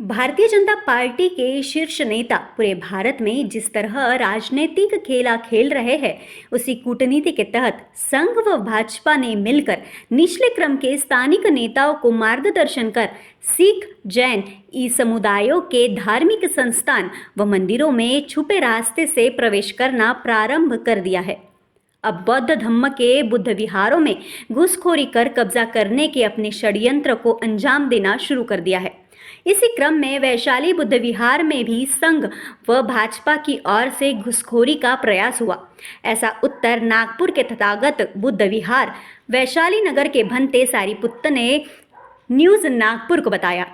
Bharatiya Janata party के शीर्ष नेता पूरे भारत में जिस तरह राजनीतिक खेला खेल रहे हैं, उसी कूटनीति के तहत संघ व भाजपा ने मिलकर निचले क्रम के स्थानिक नेताओं को मार्गदर्शन कर सिख, जैन, ई समुदायों के धार्मिक संस्थान व मंदिरों में छुपे रास्ते से प्रवेश करना प्रारंभ कर दिया है। अब बौद्ध धम्म के बुद्ध विहारों में घुसखोरी कर कब्जा करने के अपने षड्यंत्र को अंजाम देना शुरू कर दिया है। इसी क्रम में वैशाली बुद्ध विहार में भी संघ व भाजपा की ओर से घुसखोरी का प्रयास हुआ। ऐसा उत्तर नागपुर के तथागत बुद्ध विहार वैशाली नगर के भंते सारीपुत्त ने न्यूज़ नागपुर को बताया।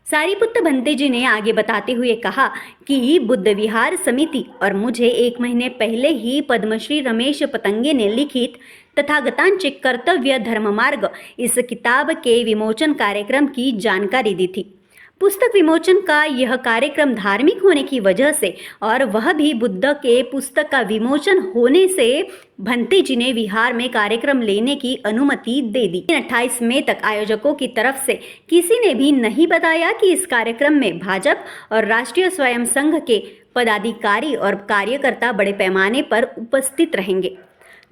सारीपुत्त भंते जी ने आगे बताते हुए कहा कि बुद्ध विहार समिति और मुझे 1 महीने पहले ही पद्मश्री रमेश पतंगे ने लिखित तथागतांचे कर्तव्य धर्म मार्ग इस किताब के विमोचन कार्यक्रम की जानकारी दी थी। पुस्तक विमोचन का यह कार्यक्रम धार्मिक होने की वजह से और वह भी बुद्ध के पुस्तक का विमोचन होने से भंते जी ने विहार में कार्यक्रम लेने की अनुमति दे दी। 28 मई तक आयोजकों की तरफ से किसी ने भी नहीं बताया कि इस कार्यक्रम में भाजपा और राष्ट्रीय स्वयं संघ के पदाधिकारी और कार्यकर्ता बड़े पैमाने पर उपस्थित रहेंगे।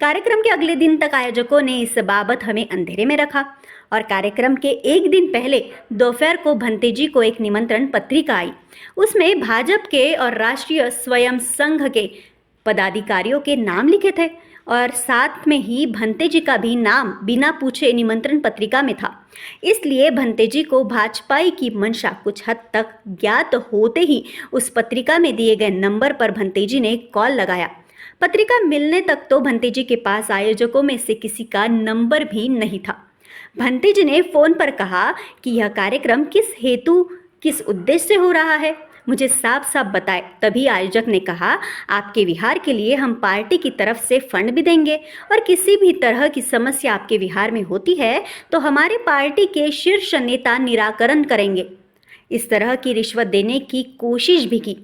कार्यक्रम के अगले दिन तक आयोजकों ने इस बाबत हमें अंधेरे में रखा और कार्यक्रम के एक दिन पहले दोपहर को भंते जी को एक निमंत्रण पत्रिका आई। उसमें भाजपा के और राष्ट्रीय स्वयं संघ के पदाधिकारियों के नाम लिखे थे और साथ में ही भंते जी का भी नाम बिना पूछे निमंत्रण पत्रिका में था। इसलिए भंते जी को भाजपाई की मंशा कुछ हद तक ज्ञात होते ही उस पत्रिका में दिए गए नंबर पर भंते जी ने कॉल लगाया। पत्रिका मिलने तक तो भंते जी के पास आयोजकों में से किसी का नंबर भी नहीं था। भंते जी ने फोन पर कहा कि यह कार्यक्रम किस हेतु किस उद्देश्य से हो रहा है, मुझे साफ साफ बताए। तभी आयोजक ने कहा, आपके विहार के लिए हम पार्टी की तरफ से फंड भी देंगे और किसी भी तरह की समस्या आपके विहार में होती है तो हमारे पार्टी के शीर्ष नेता निराकरण करेंगे। इस तरह की रिश्वत देने की कोशिश भी की।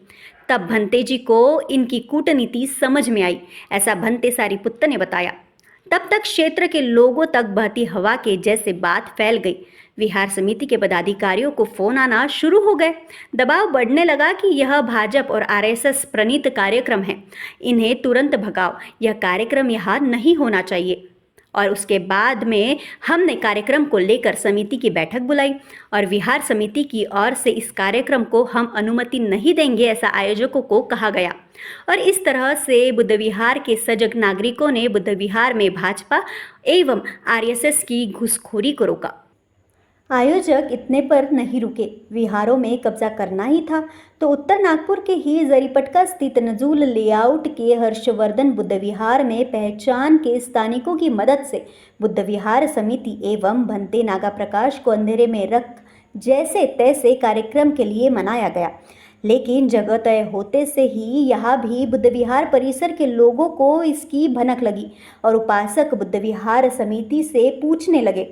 तब भंते जी को इनकी कूटनीति समझ में आई, ऐसा भंते सारीपुत्त ने बताया। तब तक क्षेत्र के लोगों तक बहती हवा के जैसे बात फैल गई। विहार समिति के पदाधिकारियों को फोन आना शुरू हो गए। दबाव बढ़ने लगा कि यह भाजपा और आरएसएस प्रणीत कार्यक्रम है, इन्हें तुरंत भगाओ, यह कार्यक्रम यहाँ नहीं होना चाहिए। और उसके बाद में हमने कार्यक्रम को लेकर समिति की बैठक बुलाई और विहार समिति की ओर से इस कार्यक्रम को हम अनुमति नहीं देंगे, ऐसा आयोजकों को कहा गया। और इस तरह से बुद्ध विहार के सजग नागरिकों ने बुद्ध विहार में भाजपा एवं आरएसएस की घुसखोरी को रोका। आयोजक इतने पर नहीं रुके, विहारों में कब्जा करना ही था तो उत्तर नागपुर के ही जरीपटका स्थित नजूल लेआउट के हर्षवर्धन बुद्ध विहार में पहचान के स्थानिकों की मदद से बुद्ध विहार समिति एवं भंते नागा प्रकाश को अंधेरे में रख जैसे तैसे कार्यक्रम के लिए मनाया गया। लेकिन जगह तय होते से ही यहाँ भी बुद्ध विहार परिसर के लोगों को इसकी भनक लगी और उपासक बुद्ध विहार समिति से पूछने लगे।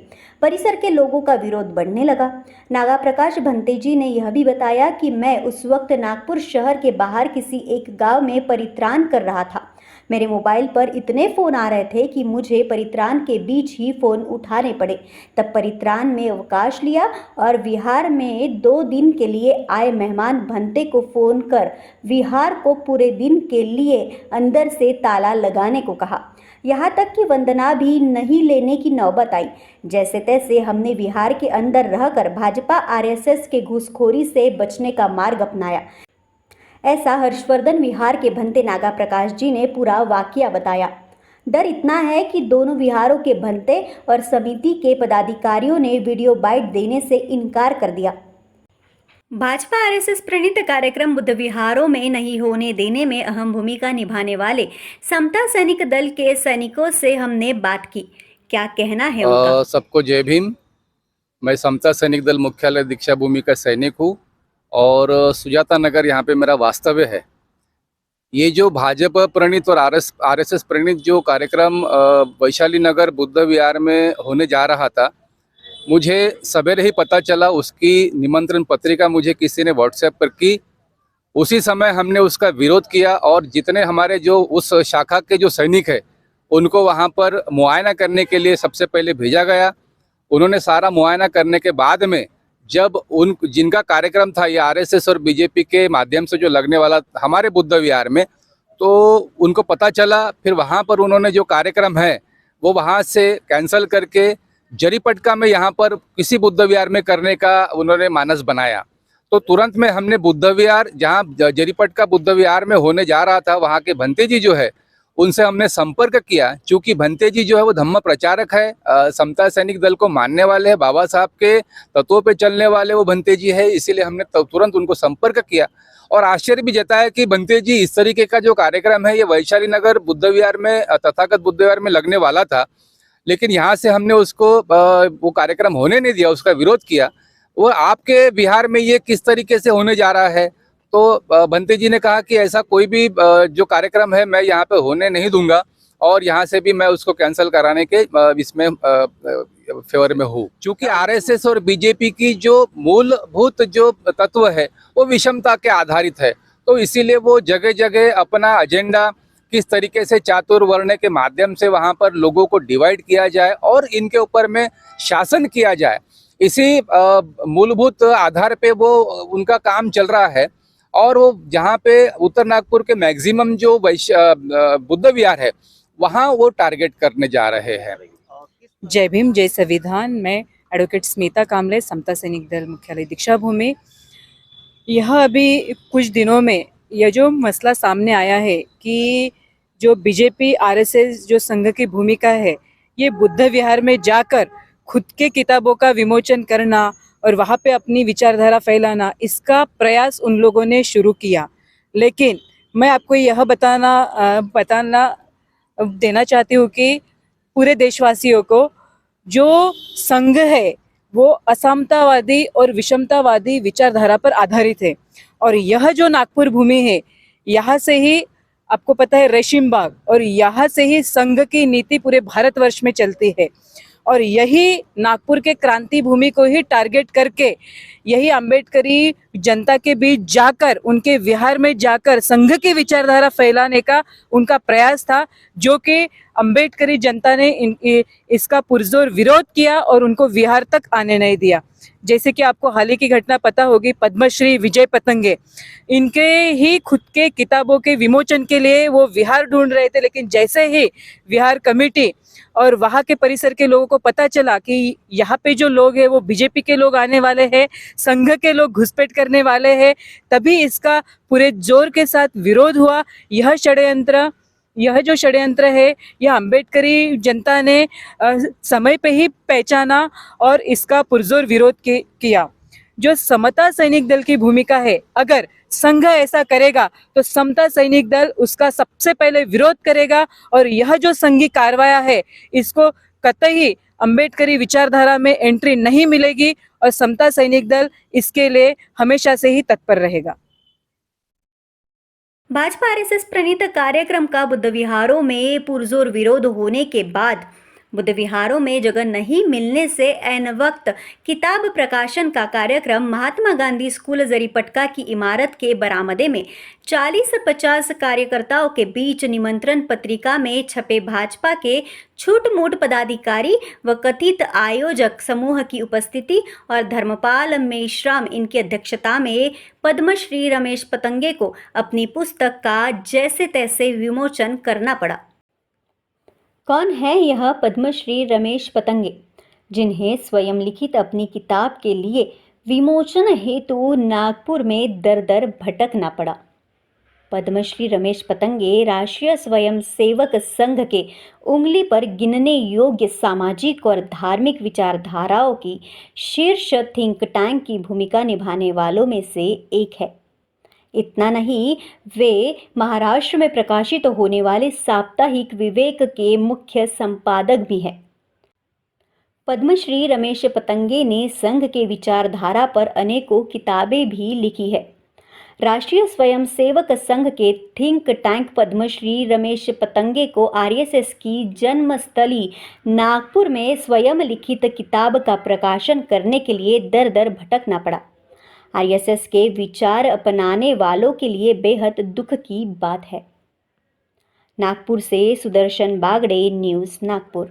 परिसर के लोगों का विरोध बढ़ने लगा। नागा प्रकाश भंते जी ने यह भी बताया कि मैं उस वक्त नागपुर शहर के बाहर किसी एक गांव में परित्राण कर रहा था। मेरे मोबाइल पर इतने फ़ोन आ रहे थे कि मुझे परित्राण के बीच ही फ़ोन उठाने पड़े। तब परित्राण में अवकाश लिया और विहार में 2 दिन के लिए आए मेहमान भंते को फ़ोन कर विहार को पूरे दिन के लिए अंदर से ताला लगाने को कहा। यहाँ तक कि वंदना भी नहीं लेने की नौबत आई। जैसे तैसे हमने विहार के अंदर रहकर भाजपा आरएसएस के घुसखोरी से बचने का मार्ग अपनाया, ऐसा हर्षवर्धन विहार के भंते नागा प्रकाश जी ने पूरा वाकया बताया। डर इतना है कि दोनों विहारों के भंते और समिति के पदाधिकारियों ने वीडियो बाइट देने से इनकार कर दिया। भाजपा आरएसएस प्रणीत कार्यक्रम बुद्ध विहारों में नहीं होने देने में अहम भूमिका निभाने वाले समता सैनिक दल के सैनिकों से हमने बात की। क्या कहना है उनका? सबको जय भीम। मैं समता सैनिक दल मुख्यालय दीक्षा भूमि का सैनिक हूँ और सुजाता नगर यहाँ पे मेरा वास्तव्य है। ये जो भाजपा प्रणीत और आरएसएस प्रणीत जो कार्यक्रम वैशाली नगर बुद्ध विहार में होने जा रहा था, मुझे सवेरे ही पता चला। उसकी निमंत्रण पत्रिका मुझे किसी ने व्हाट्सएप पर की। उसी समय हमने उसका विरोध किया और जितने हमारे जो उस शाखा के जो सैनिक है उनको वहाँ पर मुआयना करने के लिए सबसे पहले भेजा गया। उन्होंने सारा मुआयना करने के बाद में जब उन जिनका कार्यक्रम था ये आरएसएस और बीजेपी के माध्यम से जो लगने वाला हमारे बुद्ध विहार में, तो उनको पता चला। फिर वहाँ पर उन्होंने जो कार्यक्रम है वो वहाँ से कैंसिल करके जरीपटका में यहाँ पर किसी बुद्ध विहार में करने का उन्होंने मानस बनाया। तो तुरंत में हमने बुद्ध विहार जहाँ जरीपटका बुद्ध विहार में होने जा रहा था, वहाँ के भंते जी जो है उनसे हमने संपर्क किया। चूँकि भंते जी जो है वो धम्म प्रचारक है, समता सैनिक दल को मानने वाले हैं, बाबा साहब के तत्वों पे चलने वाले वो भंते जी है, इसीलिए हमने तुरंत उनको संपर्क किया और आश्चर्य भी जताया कि भंते जी इस तरीके का जो कार्यक्रम है ये वैशाली नगर बुद्ध विहार में तथागत बुद्ध विहार में लगने वाला था, लेकिन यहाँ से हमने उसको वो कार्यक्रम होने नहीं दिया, उसका विरोध किया। वो आपके बिहार में ये किस तरीके से होने जा रहा है? तो भंते जी ने कहा कि ऐसा कोई भी जो कार्यक्रम है मैं यहाँ पे होने नहीं दूंगा और यहाँ से भी मैं उसको कैंसिल कराने के इसमें फेवर में हूँ। क्योंकि आरएसएस और बीजेपी की जो मूलभूत जो तत्व है वो विषमता के आधारित है, तो इसीलिए वो जगह जगह अपना एजेंडा किस तरीके से चातुर्वर्ण के माध्यम से वहाँ पर लोगों को डिवाइड किया जाए और इनके ऊपर में शासन किया जाए, इसी मूलभूत आधार पे वो उनका काम चल रहा है। और वो जहाँ पे उत्तर नागपुर के मैक्सिमम जो बुद्ध विहार है वहाँ वो टारगेट करने जा रहे हैं। जय भीम जय संविधान। मैं एडवोकेट स्मिता कामले, समता सैनिक दल मुख्यालय दीक्षा भूमि। यह अभी कुछ दिनों में यह जो मसला सामने आया है कि जो बीजेपी आरएसएस जो संघ की भूमिका है, ये बुद्ध विहार में जाकर खुद के किताबों का विमोचन करना और वहाँ पे अपनी विचारधारा फैलाना, इसका प्रयास उन लोगों ने शुरू किया। लेकिन मैं आपको यह बताना देना चाहती हूँ कि पूरे देशवासियों को जो संघ है वो असमतावादी और विषमतावादी विचारधारा पर आधारित है। और यह जो नागपुर भूमि है, यहाँ से ही आपको पता है रेशिम बाग, और यहाँ से ही संघ की नीति पूरे भारतवर्ष में चलती है। और यही नागपुर के क्रांति भूमि को ही टारगेट करके यही अंबेडकरी जनता के बीच जाकर, उनके विहार में जाकर संघ की विचारधारा फैलाने का उनका प्रयास था, जो कि अंबेडकरी जनता ने इसका पुरजोर विरोध किया और उनको विहार तक आने नहीं दिया। जैसे कि आपको हाल ही की घटना पता होगी, पद्मश्री विजय पतंगे, इनके ही खुद के किताबों के विमोचन के लिए वो विहार ढूंढ रहे थे, लेकिन जैसे ही विहार कमेटी और वहाँ के परिसर के लोगों को पता चला कि यहाँ पे जो लोग हैं वो बीजेपी के लोग आने वाले हैं, संघ के लोग घुसपैठ करने वाले हैं, तभी इसका पूरे जोर के साथ विरोध हुआ। यह जो षड्यंत्र है, यह अंबेडकरी जनता ने समय पे ही पहचाना और इसका पुरजोर विरोध किया। जो समता सैनिक दल की भूमिका है, अगर संघ ऐसा करेगा तो समता सैनिक दल उसका सबसे पहले विरोध करेगा और यह जो संघी कार्रवाई है इसको कतई अंबेडकरी विचारधारा में एंट्री नहीं मिलेगी और समता सैनिक दल इसके लिए हमेशा से ही तत्पर रहेगा। भाजपा आरएसएस प्रणीत कार्यक्रम का बुद्ध विहारों में पुरजोर विरोध होने के बाद बुद्ध विहारों में जगह नहीं मिलने से ऐन वक्त किताब प्रकाशन का कार्यक्रम महात्मा गांधी स्कूल जरीपटका की इमारत के बरामदे में 40-50 कार्यकर्ताओं के बीच निमंत्रण पत्रिका में छपे भाजपा के छूट-मूट पदाधिकारी व कथित आयोजक समूह की उपस्थिति और धर्मपाल मेश्राम इनकी अध्यक्षता में पद्मश्री रमेश पतंगे को अपनी पुस्तक का जैसे तैसे विमोचन करना पड़ा। कौन है यह पद्मश्री रमेश पतंगे, जिन्हें स्वयं लिखित अपनी किताब के लिए विमोचन हेतु नागपुर में दर दर भटकना पड़ा? पद्मश्री रमेश पतंगे राष्ट्रीय स्वयंसेवक संघ के उंगली पर गिनने योग्य सामाजिक और धार्मिक विचारधाराओं की शीर्ष थिंक टैंक की भूमिका निभाने वालों में से एक है। इतना नहीं, वे महाराष्ट्र में प्रकाशित होने वाले साप्ताहिक विवेक के मुख्य संपादक भी हैं। पद्मश्री रमेश पतंगे ने संघ के विचारधारा पर अनेकों किताबें भी लिखी है। राष्ट्रीय स्वयंसेवक संघ के थिंक टैंक पद्मश्री रमेश पतंगे को आरएसएस की जन्मस्थली नागपुर में स्वयं लिखित किताब का प्रकाशन करने के लिए दर दर भटकना पड़ा। आरएसएस के विचार अपनाने वालों के लिए बेहद दुख की बात है। नागपुर से सुदर्शन बागड़े, न्यूज़ नागपुर।